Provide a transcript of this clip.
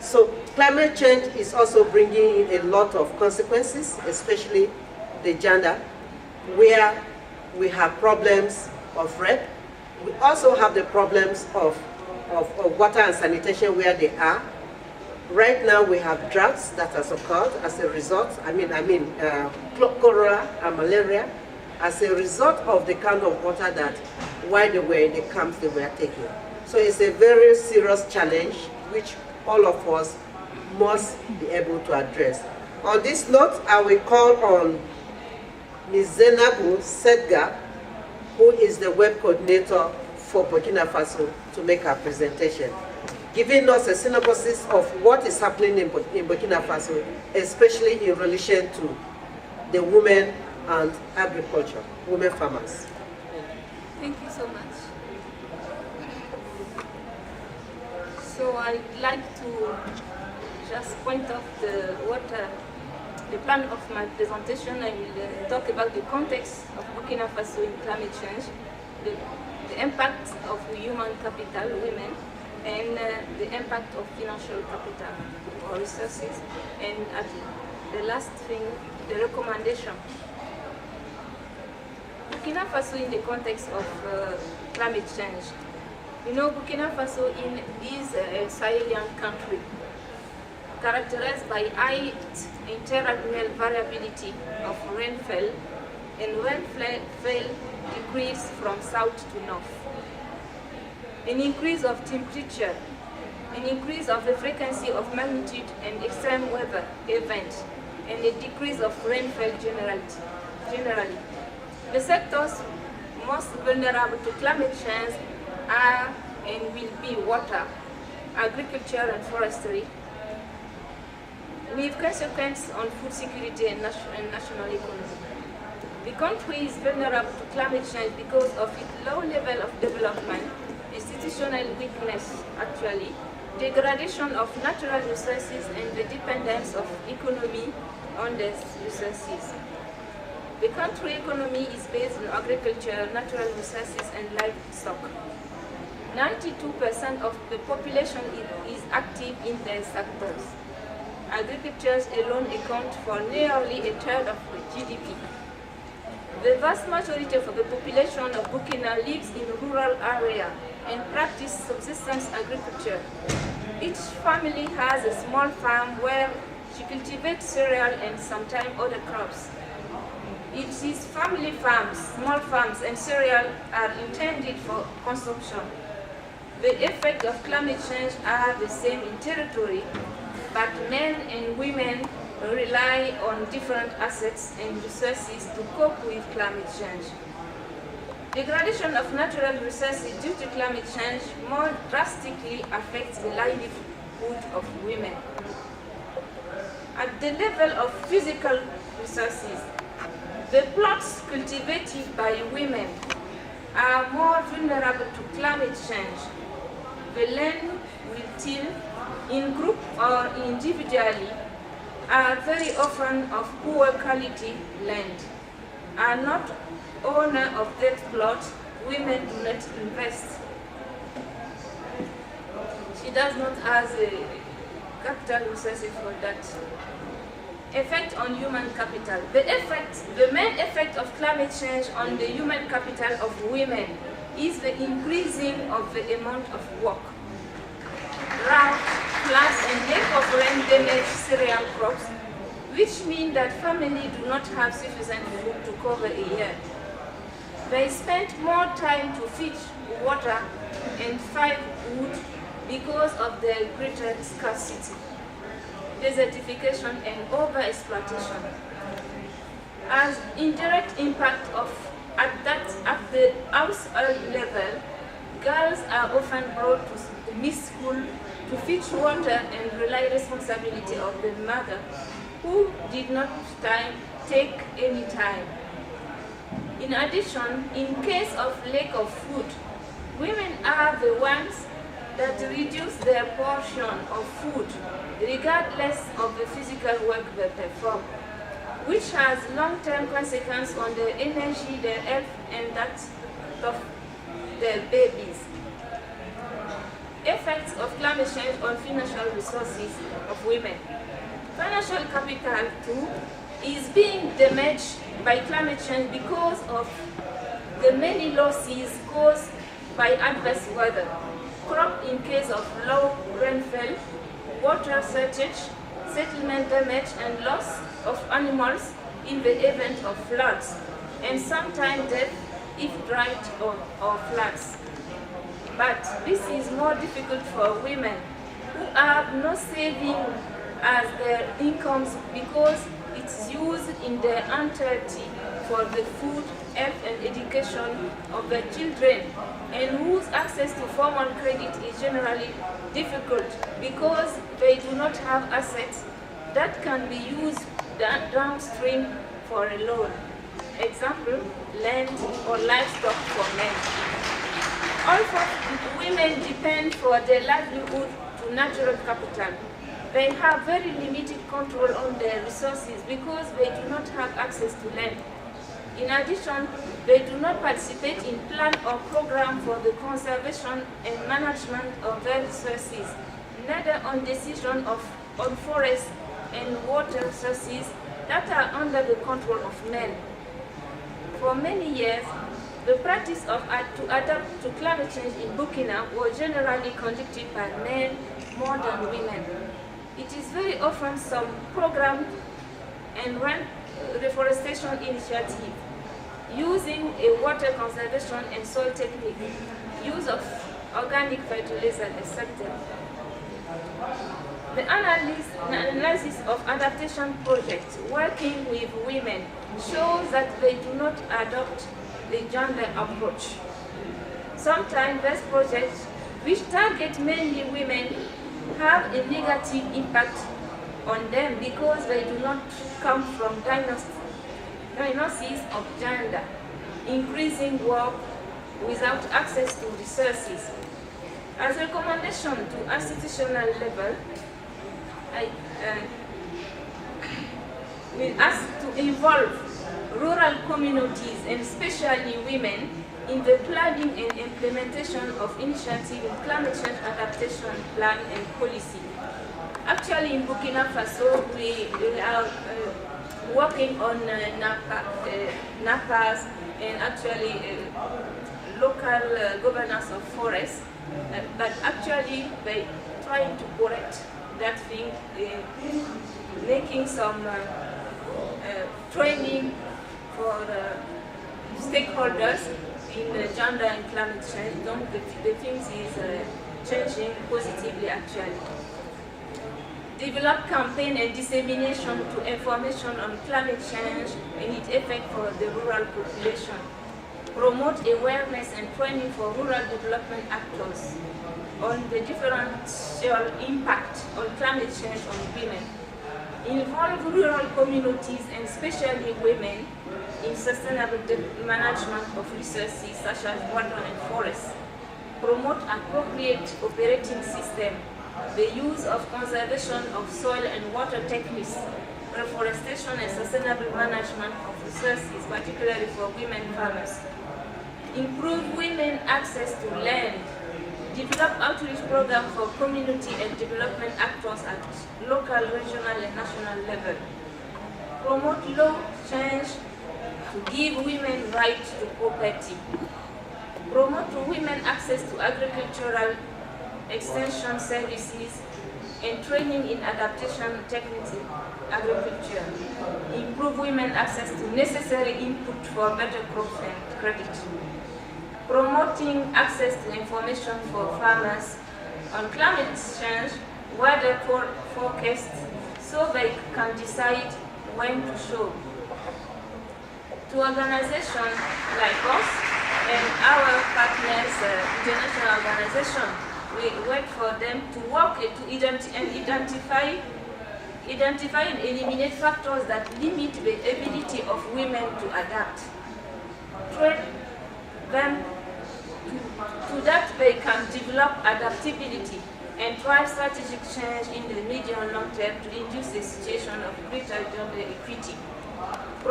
So climate change is also bringing in a lot of consequences, especially the gender, where we have problems of rape. We also have the problems of water and sanitation where they are. Right now we have droughts that has occurred as a result, cholera and malaria, as a result of the kind of water that while they were in the camps they were taking. So it's a very serious challenge which all of us must be able to address. On this note, I will call on Ms. Zenabu Segda, who is the WEP coordinator for Burkina Faso, to make her presentation, giving us a synopsis of what is happening in Burkina Faso, especially in relation to the women and agriculture, women farmers. Thank you so much. So I'd like to just point out the plan of my presentation. I will talk about the context of Burkina Faso in climate change, the impact of human capital, women, and the impact of financial capital or resources, and at the last thing, the recommendation. Burkina Faso in the context of climate change. You know, Burkina Faso is a Sahelian country characterized by high interannual variability of rainfall, and rainfall decrease from south to north. An increase of temperature, an increase of the frequency of magnitude and extreme weather events, and a decrease of rainfall generally. The sectors most vulnerable to climate change are and will be water, agriculture and forestry, with consequences on food security and national economy. The country is vulnerable to climate change because of its low level of development, institutional weakness actually, degradation of natural resources and the dependence of economy on these resources. The country economy is based on agriculture, natural resources and livestock. 92% of the population is active in these sectors. Agriculture alone accounts for nearly a third of the GDP. The vast majority of the population of Burkina lives in rural area and practice subsistence agriculture. Each family has a small farm where she cultivates cereal and sometimes other crops. It is family farms, small farms, and cereal are intended for consumption. The effects of climate change are the same in territory, but men and women rely on different assets and resources to cope with climate change. Degradation of natural resources due to climate change more drastically affects the livelihood of women. At the level of physical resources, the plots cultivated by women are more vulnerable to climate change. The land we till, in group or individually, are very often of poor quality land. Are not owner of that plot, women do not invest. She does not have the capital resources for that. Effect on human capital. The main effect of climate change on the human capital of women is the increasing of the amount of work. Drought, floods, and lack of rain damage cereal crops, which mean that families do not have sufficient food to cover a year. They spend more time to fetch water and find wood because of their greater scarcity, desertification, and overexploitation. As indirect impact of at the household level, girls are often brought to miss school to fetch water and rely responsibility of the mother, who did not take any time. In addition, in case of lack of food, women are the ones that reduce their portion of food regardless of the physical work they perform, which has long-term consequences on their energy, their health, and that of their babies. Effects of climate change on financial resources of women. Financial capital too is being damaged by climate change because of the many losses caused by adverse weather, crop in case of low rainfall, water shortage, settlement damage and loss of animals in the event of floods, and sometimes death if drought or floods. But this is more difficult for women who have no saving as their incomes because it's used in their entirety for the food, health and education of their children, and whose access to formal credit is generally difficult because they do not have assets that can be used downstream for a loan. Example, land or livestock for men. Also, women depend for their livelihood to natural capital. They have very limited control on their resources because they do not have access to land. In addition, they do not participate in plan or program for the conservation and management of their resources, neither on decision on forest and water resources that are under the control of men. For many years, the practice to adapt to climate change in Burkina was generally conducted by men more than women. It is very often some program and run reforestation initiative, using a water conservation and soil technique, use of organic fertilizer, etc. The analysis of adaptation projects working with women shows that they do not adopt the gender approach. Sometimes these projects, which target mainly women, have a negative impact on them because they do not come from diagnosis of gender, increasing work without access to resources. As a recommendation to institutional level, we ask to involve rural communities and especially women in the planning and implementation of initiatives in climate change adaptation plan and policy. Actually, in Burkina Faso, we are working on NAPAs and actually local governance of forests, but actually they trying to correct that thing, making some training for stakeholders in gender and climate change. Donc the things is changing positively actually. Develop campaign and dissemination to information on climate change and its effect for the rural population. Promote awareness and training for rural development actors on the differential impact on climate change on women. Involve rural communities and especially women in sustainable management of resources such as water and forests. Promote appropriate operating system, the use of conservation of soil and water techniques, reforestation and sustainable management of resources, particularly for women farmers. Improve women access to land. Develop outreach programs for community and development actors at local, regional, and national level. Promote law change to give women rights to property. Promote women access to agricultural extension services and training in adaptation techniques in agriculture. Improve women access to necessary input for better crops and credit. Promoting access to information for farmers on climate change, weather forecasts, so they can decide when to sow. To organizations like us and our partners, international organizations, we work for them to work to identify and eliminate factors that limit the ability of women to adapt. Train them to that they can develop adaptability and drive strategic change in the medium and long term to induce a situation of greater gender equity.